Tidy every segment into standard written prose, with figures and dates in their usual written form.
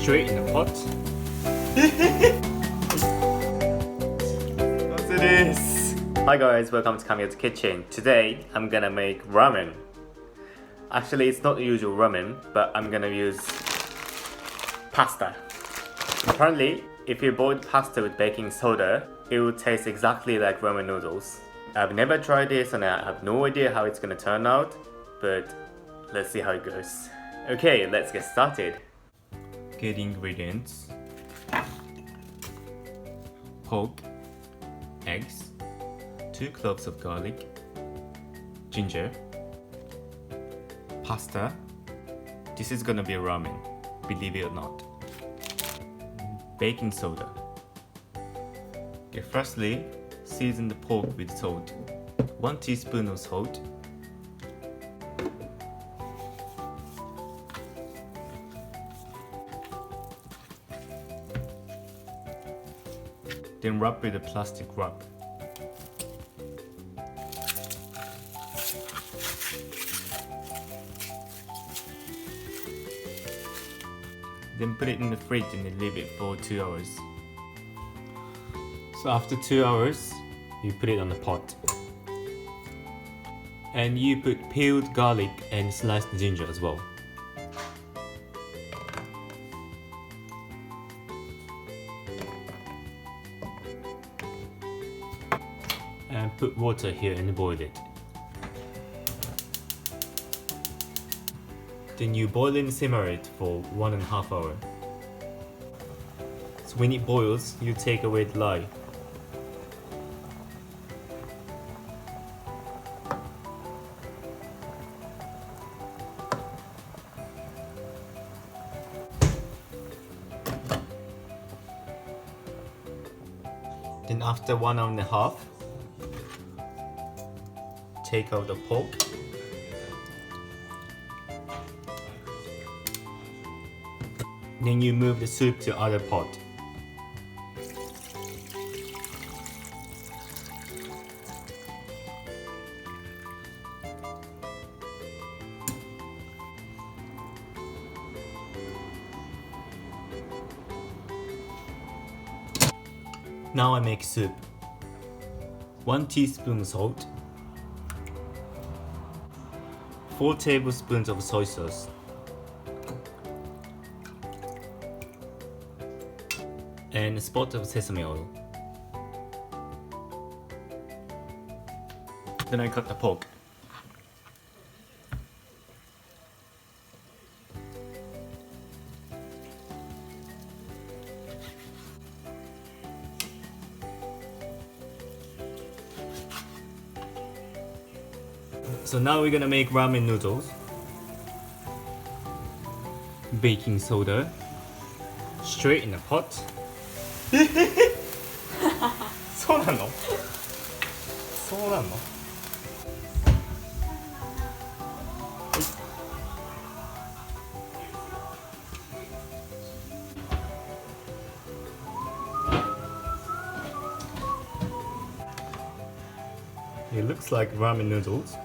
straight in the pot. What's this? Hi guys, welcome to Kamiya's Kitchen. Today I'm gonna make ramen. Actually, it's not the usual ramen, but I'm gonna use pasta. Apparently, if you boil pasta with baking soda, it will taste exactly like ramen noodles. I've never tried this and I have no idea how it's gonna turn out, but let's see how it goes. Okay, let's get started. Okay, the ingredients: pork, eggs, 2 cloves of garlic, ginger, pasta. This is gonna be ramen, believe it or not. Baking soda. Okay, firstly, season the pork with salt. 1 teaspoon of salt. Then wrap with a plastic wrap. Then put it in the fridge and leave it for 2 hours. So after 2 hours, you put it on the pot. And you put peeled garlic and sliced ginger as well. And put water here and boil it. Then you boil and simmer it for 1.5 hours. So when it boils, you take away the lye. Then after 1.5 hours, take out the pork. Then you move the soup to other pot. Now I make soup. 1 teaspoon salt, 4 tablespoons of soy sauce, and a spot of sesame oil. Then I cut the pork. So now we're gonna make ramen noodles. Baking soda. Straight in the pot. そうなの？そうなの？ It looks like ramen noodles.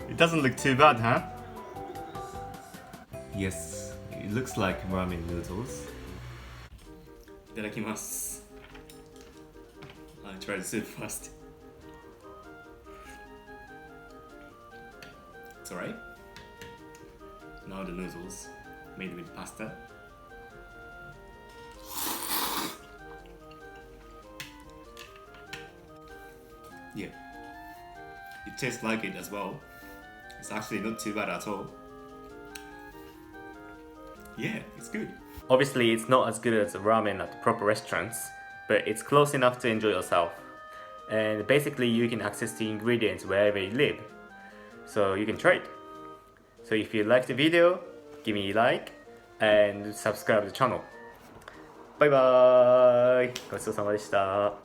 It doesn't look too bad, huh? Yes, it looks like ramen noodles. いただきます. I'll try the soup first. It's alright. Now the noodles made with pasta. Yeah. It tastes like it as well. It's actually not too bad at all. Yeah, it's good. Obviously, it's not as good as ramen at proper restaurants, but it's close enough to enjoy yourself. And basically, you can access the ingredients wherever you live, so you can try it. So if you like the video, give me a like and subscribe to the channel. バイバーイ。ごちそうさまでした。